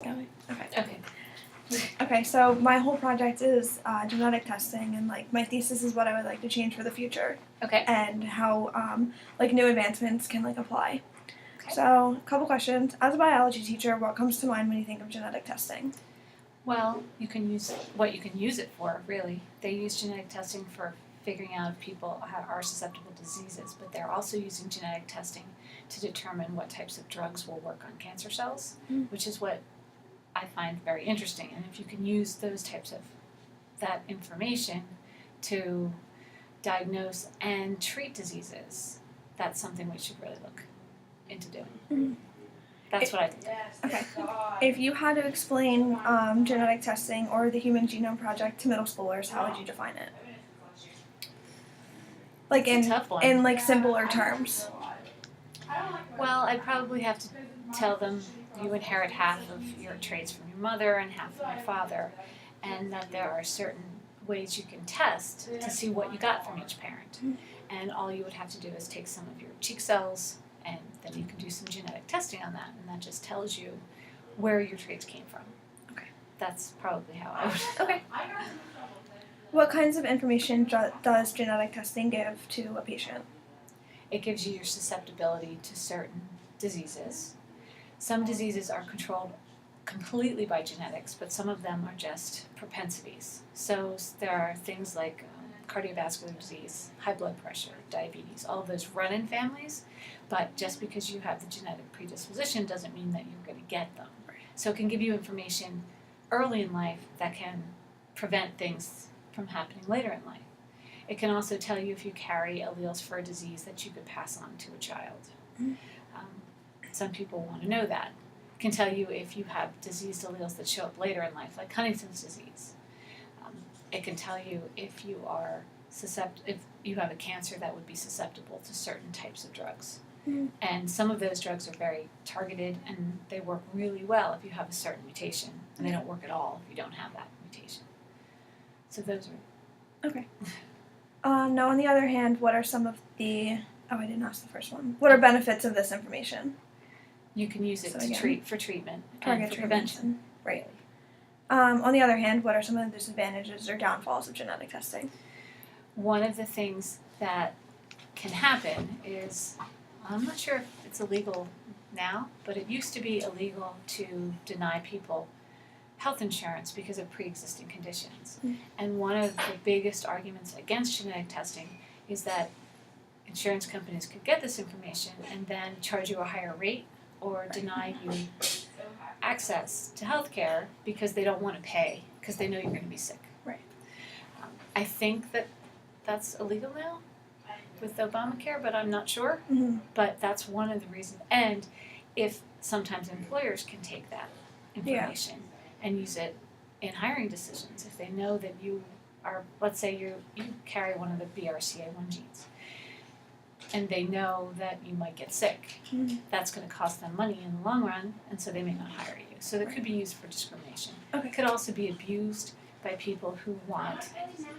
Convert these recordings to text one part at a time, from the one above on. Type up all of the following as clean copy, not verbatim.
Okay. Okay. Okay, so my whole project is genetic testing, and like my thesis is what I would like to change for the future, Okay. and how like new advancements can like apply. Okay. So, a couple questions. As a biology teacher, what comes to mind when you think of genetic testing? Well, you can use what you can use it for, really. They use genetic testing for figuring out if people are susceptible to diseases, but they're also using genetic testing to determine what types of drugs will work on cancer cells, which is what I find very interesting. And if you can use those types of that information to diagnose and treat diseases, that's something we should really look into doing. That's what I think. Okay. If you had to explain genetic testing or the Human Genome Project to middle schoolers, how would you define it? Like It's a tough one. in like simpler terms. Well, I'd probably have to tell them you inherit half of your traits from your mother and half from your father, and that there are certain ways you can test to see what you got from each parent. And all you would have to do is take some of your cheek cells, and then you can do some genetic testing on that, and that just tells you where your traits came from. Okay. That's probably how I would. Okay. What kinds of information does genetic testing give to a patient? It gives you your susceptibility to certain diseases. Some diseases are controlled completely by genetics, but some of them are just propensities. So there are things like cardiovascular disease, high blood pressure, diabetes, all of those run in families, but just because you have the genetic predisposition doesn't mean that you're going to get them. So it can give you information early in life that can prevent things from happening later in life. It can also tell you if you carry alleles for a disease that you could pass on to a child. Some people want to know that. It can tell you if you have diseased alleles that show up later in life, like Huntington's disease. It can tell you if you are if you have a cancer that would be susceptible to certain types of drugs. And some of those drugs are very targeted, and they work really well if you have a certain mutation, and they don't work at all if you don't have that mutation. So those are Okay. Now, on the other hand, what are some of the... Oh, I didn't ask the first one. What are benefits of this information? You can use it to treat for treatment and for prevention. Right. On the other hand, what are some of the disadvantages or downfalls of genetic testing? One of the things that can happen is, I'm not sure if it's illegal now, but it used to be illegal to deny people health insurance because of pre-existing conditions. And one of the biggest arguments against genetic testing is that insurance companies could get this information and then charge you a higher rate or deny you access to health care because they don't want to pay because they know you're going to be sick. Right. I think that that's illegal now with Obamacare, but I'm not sure. But that's one of the reasons. And if sometimes employers can take that information and use it in hiring decisions, if they know that you are, let's say you carry one of the BRCA1 genes, and they know that you might get sick, that's going to cost them money in the long run, and so they may not hire you. So that could be used for discrimination. Okay. It could also be abused by people who want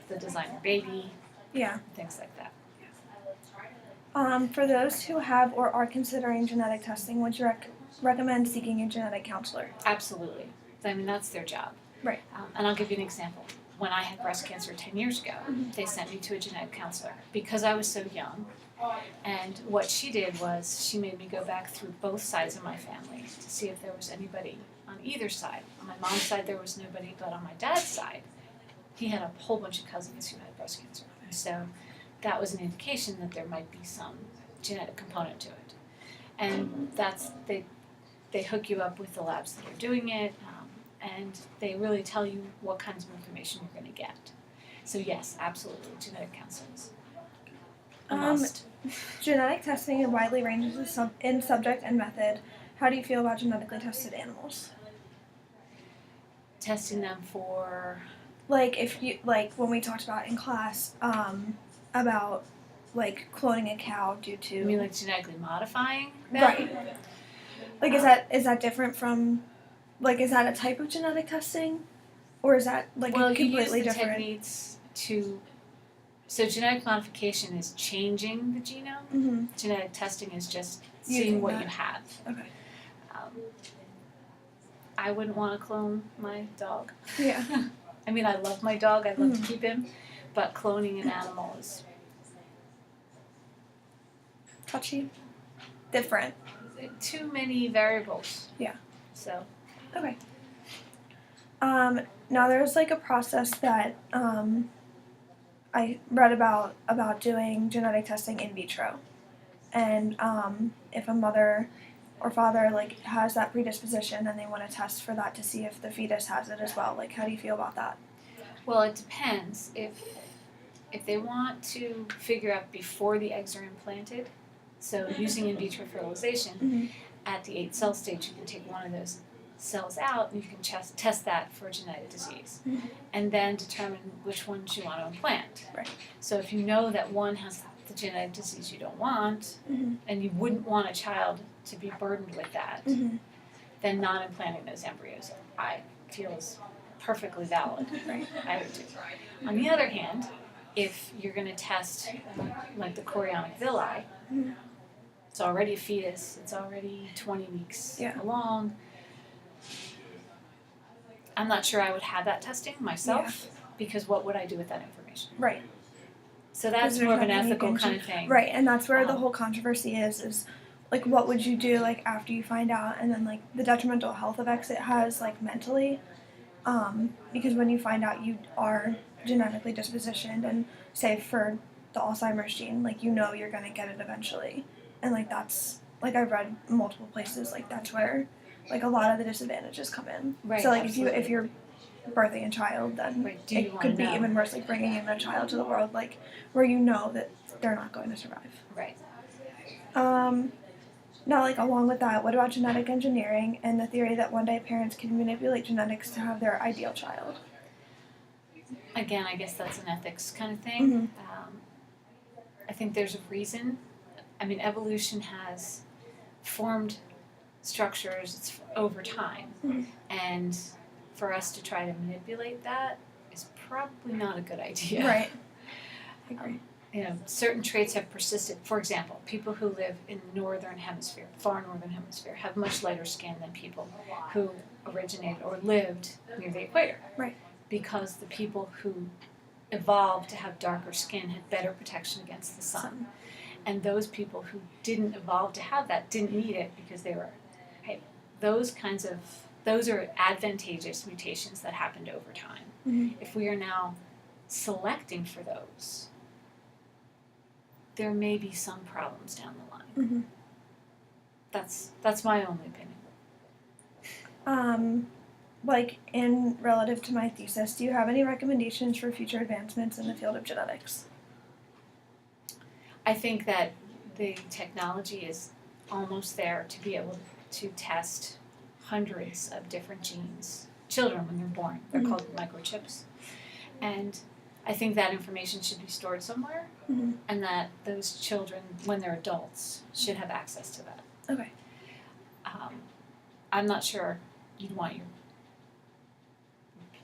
the designer baby, things like that. For those who have or are considering genetic testing, would you recommend seeking a genetic counselor? Absolutely. I mean, that's their job. Right. And I'll give you an example. When I had breast cancer 10 years ago, they sent me to a genetic counselor because I was so young. And what she did was she made me go back through both sides of my family to see if there was anybody on either side. On my mom's side, there was nobody, but on my dad's side, he had a whole bunch of cousins who had breast cancer. So that was an indication that there might be some genetic component to it. And that's they hook you up with the labs that are doing it, and they really tell you what kinds of information you're going to get. So yes, absolutely, genetic counseling is a must. Genetic testing widely ranges in subject and method. How do you feel about genetically tested animals? Testing them for... Like when we talked about in class, about like cloning a cow due to... You mean like genetically modifying them? Right. Like is that different from, like is that a type of genetic testing? Or is that like completely different? Techniques to... So genetic modification is changing the genome. Genetic testing is just seeing what you have. Okay. I wouldn't want to clone my dog. Yeah. I mean, I love my dog. I'd love to keep him, but cloning an animal is Touchy. Different. too many variables. Yeah. So. Okay. Now there's like a process that I read about doing genetic testing in vitro, and if a mother or father like has that predisposition and they want to test for that to see if the fetus has it as well. Like, how do you feel about that? Well, it depends. If they want to figure out before the eggs are implanted, so using in vitro fertilization, at the 8 cell stage, you can take one of those cells out and you can test that for genetic disease, and then determine which ones you want to implant. Right. So if you know that one has the genetic disease you don't want, and you wouldn't want a child to be burdened with that, then not implanting those embryos, I feel is perfectly valid. Right. I would do. On the other hand, if you're going to test like the chorionic villi, it's already a fetus, it's already 20 weeks along. I'm not sure I would have that testing myself, because what would I do with that information? Right. So that's more of an ethical kind of thing. Right, and that's where the whole controversy is like, what would you do like after you find out, and then like the detrimental health effects it has like mentally, because when you find out you are genetically dispositioned, and say for the Alzheimer's gene, like you know you're gonna get it eventually, and like that's like I've read multiple places like that's where like a lot of the disadvantages come in. Right. So like absolutely. if you're birthing a child, then it could be even worse, like bringing in a child to the world, like where you know that they're not going to survive. Right. Now, like along with that, what about genetic engineering and the theory that one day parents can manipulate genetics to have their ideal child? Again, I guess that's an ethics kind of thing. I think there's a reason. I mean, evolution has formed structures over time, and for us to try to manipulate that is probably not a good idea. Right. I agree. Certain traits have persisted. For example, people who live in the northern hemisphere, far northern hemisphere, have much lighter skin than people who originated or lived near the equator. Right. Because the people who evolved to have darker skin had better protection against the sun. And those people who didn't evolve to have that didn't need it because they were, those are advantageous mutations that happened over time. If we are now selecting for those, there may be some problems down the line. That's my only opinion. Like in relative to my thesis, do you have any recommendations for future advancements in the field of genetics? I think that the technology is almost there to be able to test hundreds of different genes. Children, when they're born, they're called microchips. And I think that information should be stored somewhere, and that those children, when they're adults, should have access to that. Okay. I'm not sure you'd want I don't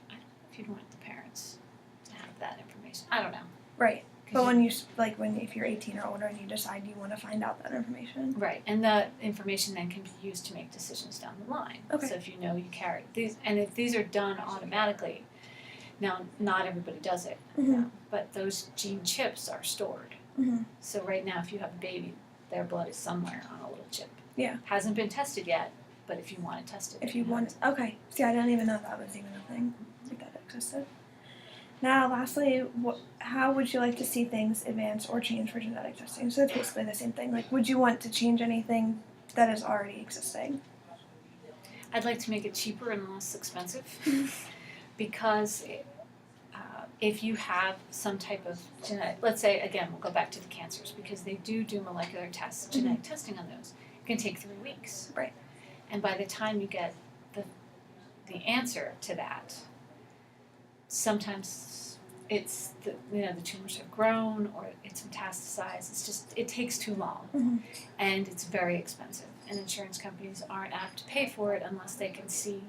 know if you'd want the parents to have that information. I don't know. Right. But if you're 18 or older and you decide you want to find out that information. Right, and that information then can be used to make decisions down the line. Okay. So if you know you carry these, and if these are done automatically, now not everybody does it, but those gene chips are stored. So right now, if you have a baby, their blood is somewhere on a little chip. Yeah. Hasn't been tested yet, but if you want to test it. If you want, okay. See, I didn't even know that was even a thing like that existed. Now, lastly, how would you like to see things advance or change for genetic testing? So it's basically the same thing. Like, would you want to change anything that is already existing? I'd like to make it cheaper and less expensive, because if you have some type of genetic, let's say, again, we'll go back to the cancers, because they do molecular tests, genetic testing on those. It can take 3 weeks. Right. And by the time you get the answer to that, sometimes it's the tumors have grown or it's metastasized. It takes too long, and it's very expensive. And insurance companies aren't apt to pay for it unless they can see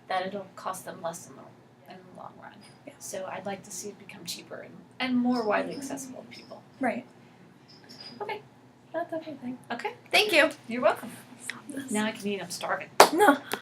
that it'll cost them less in the long run. Yeah. So I'd like to see it become cheaper and more widely accessible to people. Right. Okay. That's everything. Okay. Thank you. You're welcome. Now I can eat. I'm starving. No.